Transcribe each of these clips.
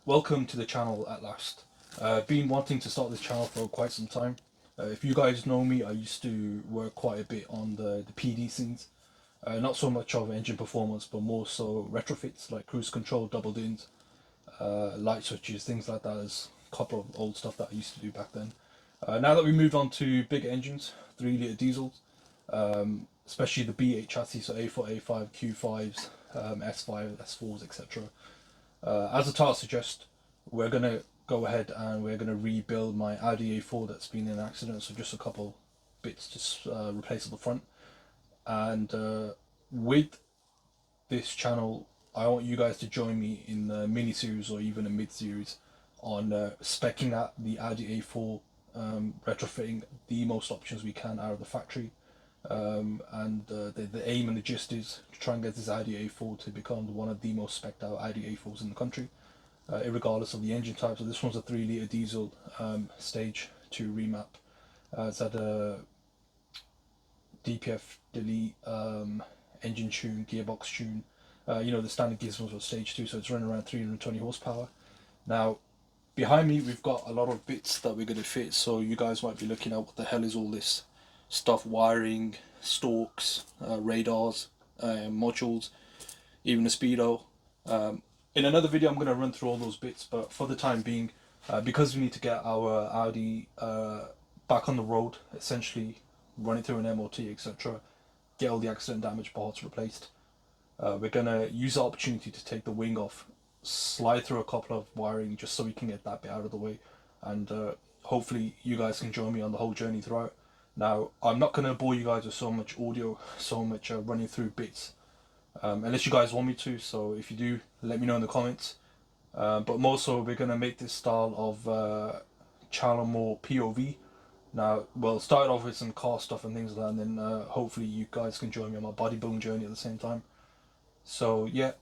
Welcome to the channel at last. Been wanting to start this channel for quite some time. If you guys know me, I used to work quite a bit on the PD scenes. Not so much of engine performance, but more so retrofits like cruise control, double dins, light switches, things like that. There's a couple of old stuff that I used to do back then. Now that we moved on to bigger engines, 3 litre diesels, especially the B8 chassis, so A4, A5, Q5s, S5, S4s, etc. As the title suggests, we're gonna go ahead and we're gonna rebuild my Audi A4 that's been in an accident. So just a couple bits to replace at the front. And with this channel, I want you guys to join me in the mini series or even a mid series on specing out the Audi A4, retrofitting the most options we can out of the factory. The aim and the gist is to try and get this Audi A4 to become one of the most spec'd out Audi A4s in the country, regardless of the engine type. So this one's a 3 litre diesel, stage 2 remap. It's had a DPF delete, engine tune, gearbox tune, the standard gizmos for stage 2, so it's running around 320 horsepower. Now, behind me we've got a lot of bits that we're going to fit, so you guys might be looking at what the hell is all this stuff: wiring, stalks, radars, modules, even a speedo. In another video I'm going to run through all those bits, but for the time being, because we need to get our Audi back on the road, essentially run it through an MOT, etc., get all the accident damage parts replaced, we're going to use the opportunity to take the wing off, slide through a couple of wiring just so we can get that bit out of the way, and hopefully you guys can join me on the whole journey throughout. Now, I'm not going to bore you guys with so much audio, so much running through bits, unless you guys want me to, so if you do, let me know in the comments. But more so, we're going to make this style of channel more POV. Now, we'll start off with some car stuff and things like that, and then hopefully you guys can join me on my bodybuilding journey at the same time. So yeah,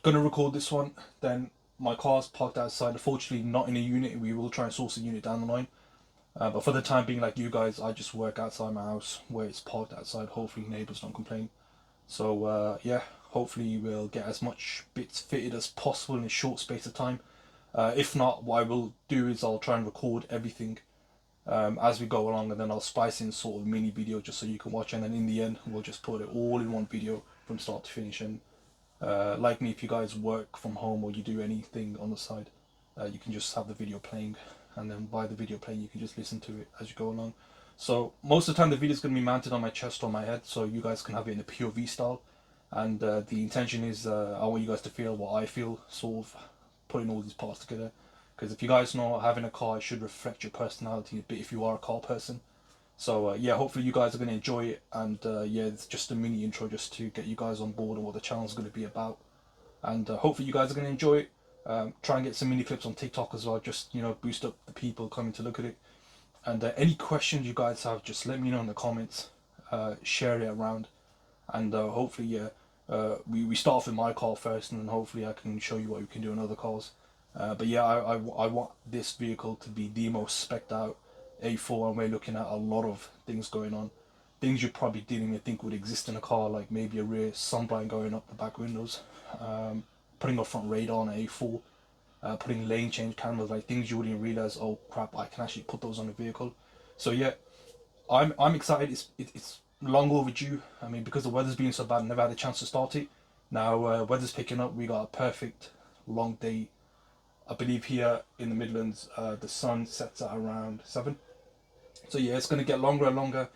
gonna record this one, then my car's parked outside, unfortunately not in a unit. We will try and source a unit down the line. But for the time being, like you guys, I just work outside my house where it's parked outside. Hopefully neighbours don't complain. So yeah, hopefully we'll get as much bits fitted as possible in a short space of time. If not, what I will do is I'll try and record everything as we go along, and then I'll spice in sort of mini video just so you can watch, and then in the end we'll just put it all in one video from start to finish. And like me, if you guys work from home or you do anything on the side, you can just have the video playing, and then by the video playing you can just listen to it as you go along. So most of the time the video is going to be mounted on my chest or my head, so you guys can have it in a POV style. And the intention is I want you guys to feel what I feel, sort of putting all these parts together. Because if you guys know, having a car, it should reflect your personality a bit if you are a car person. So yeah, hopefully you guys are going to enjoy it. And yeah, it's just a mini intro just to get you guys on board on what the channel is going to be about. And hopefully you guys are going to enjoy it. Try and get some mini clips on TikTok as well, just boost up the people coming to look at it. And any questions you guys have, just let me know in the comments. Share it around, and hopefully yeah, we start off with my car first, and then hopefully I can show you what we can do in other cars. But yeah, I want this vehicle to be the most spec'd out A4, and we're looking at a lot of things going on. Things you probably didn't even think would exist in a car, like maybe a rear sunblind going up the back windows, putting a front radar on an A4, putting lane change cameras, like things you wouldn't realize, oh crap, I can actually put those on a vehicle. So yeah, I'm excited. It's long overdue. I mean, because the weather's been so bad, I never had a chance to start it. Now weather's picking up. We got a perfect long day. I believe here in the Midlands, the sun sets at around 7. So yeah, it's gonna get longer and longer.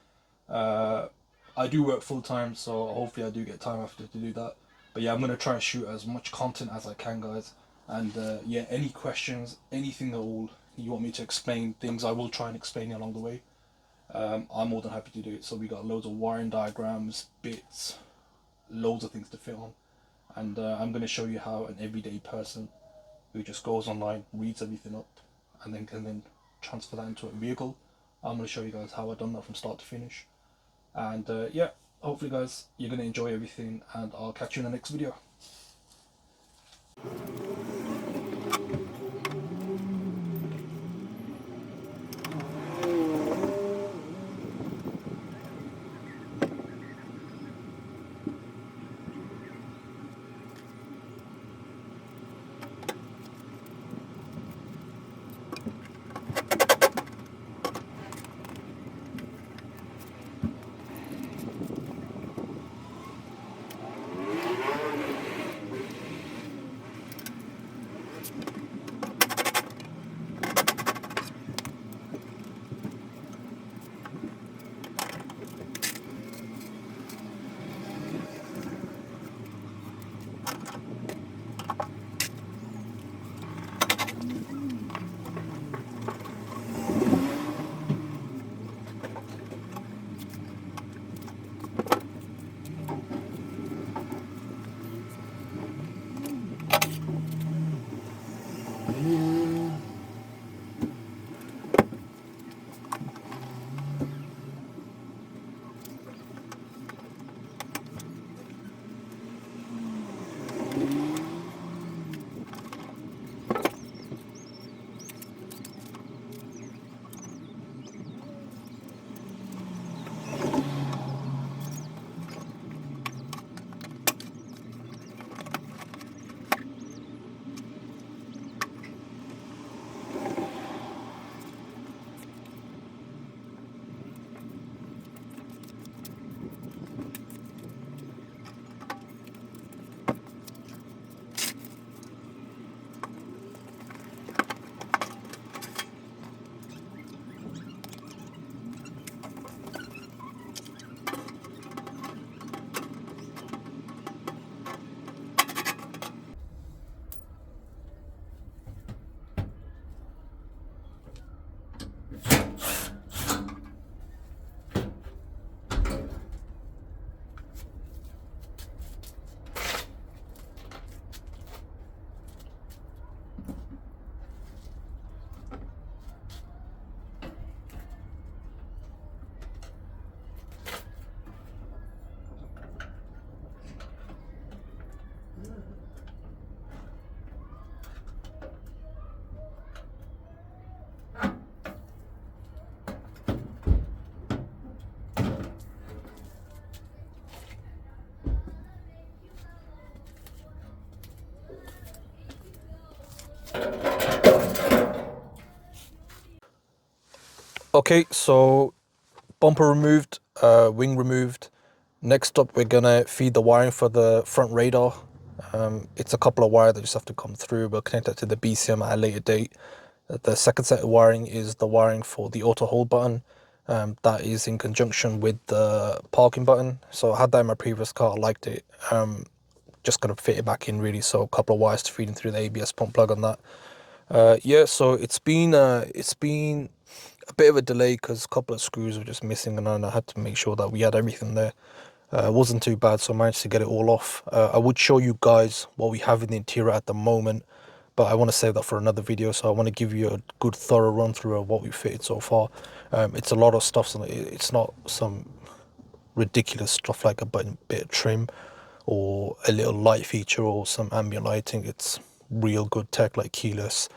I do work full time, so hopefully I do get time after to do that. But yeah, I'm gonna try and shoot as much content as I can, guys. And yeah, any questions, anything at all you want me to explain, things I will try and explain along the way. I'm more than happy to do it. So we got loads of wiring diagrams, bits, loads of things to fit on, and I'm going to show you how an everyday person who just goes online, reads everything up, and then can then transfer that into a vehicle. I'm going to show you guys how I've done that from start to finish. And yeah, hopefully guys, you're going to enjoy everything, and I'll catch you in the next video. Okay, so bumper removed, wing removed. Next up, we're gonna feed the wiring for the front radar. It's a couple of wires that just have to come through. We'll connect that to the BCM at a later date. The second set of wiring is the wiring for the auto hold button. That is in conjunction with the parking button. So I had that in my previous car, I liked it. Just gonna fit it back in really. So a couple of wires to feed in through the ABS pump plug on that. Yeah, so it's been a bit of a delay because a couple of screws were just missing, and I had to make sure that we had everything there. It wasn't too bad, so I managed to get it all off. I would show you guys what we have in the interior at the moment, but I want to save that for another video. So I want to give you a good thorough run through of what we've fitted so far. It's a lot of stuff, so it's not some ridiculous stuff like a bit of trim or a little light feature or some ambient lighting. It's real good tech like keyless,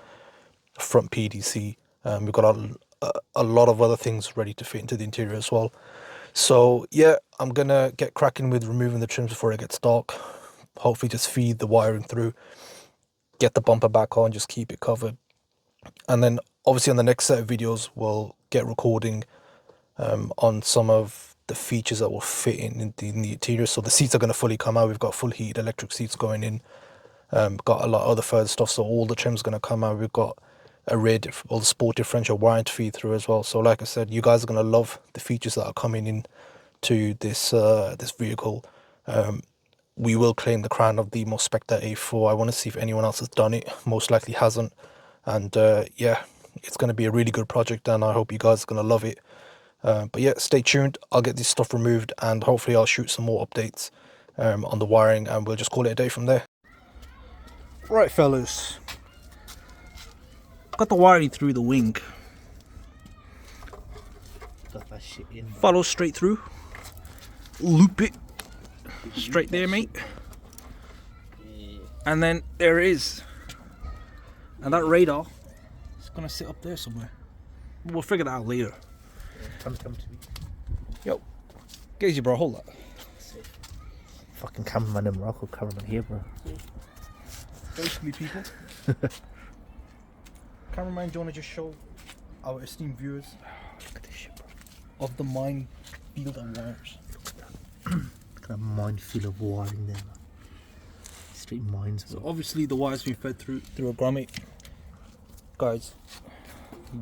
front PDC. We've got a lot of other things ready to fit into the interior as well. So yeah, I'm gonna get cracking with removing the trims before it gets dark. Hopefully just feed the wiring through, get the bumper back on, just keep it covered. And then obviously on the next set of videos, we'll get recording on some of the features that will fit in the interior. So the seats are going to fully come out. We've got full heated electric seats going in. Got a lot of other further stuff, so all the trim's going to come out. We've got a rear all the sport differential wiring to feed through as well. So like I said, you guys are going to love the features that are coming in to this this vehicle. We will claim the crown of the most spec'd A4. I want to see if anyone else has done it. Most likely hasn't. And yeah, it's going to be a really good project, and I hope you guys are going to love it. But yeah, stay tuned. I'll get this stuff removed, and hopefully I'll shoot some more updates on the wiring, and we'll just call it a day from there. Right, fellas. Got the wiring through the wing. Got that shit in. Follow straight through. Loop it. Straight there, mate. Yeah. And then there it is. And that radar is going to sit up there somewhere. We'll figure that out later. Come to me. Yo. Gazy, bro, hold that. Safe. Fucking cameraman in Morocco, cameraman here, bro. Basically, people. Cameraman, do you want to just show our esteemed viewers Look at this shit, bro. of the minefield and wires? Look at that minefield of wiring there, man. Straight mines, bro. So obviously the wire's been fed through a grommet. Guys,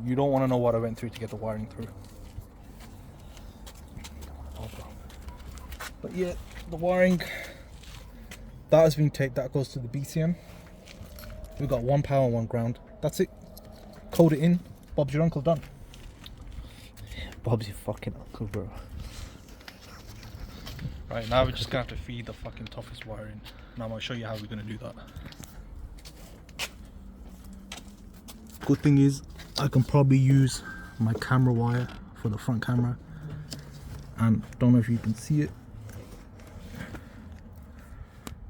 you don't want to know what I went through to get the wiring through. But yeah, the wiring that has been taped. That goes to the BCM. We've got one power and one ground. That's it. Code it in. Bob's your uncle, done. Bob's your fucking uncle, bro. Right, now we're just gonna have to feed the fucking toughest wire in. And I'm gonna show you how we're gonna do that. Good thing is I can probably use my camera wire for the front camera, and don't know if you can see it,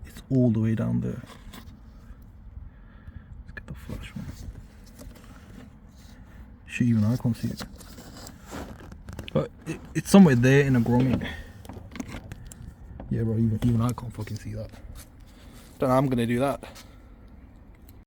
it's all the way down there. Let's get the flash one. Shit, even I can't see it, but it's somewhere there in a grommet. Yeah bro, even I can't fucking see that. Don't know how I'm gonna do that.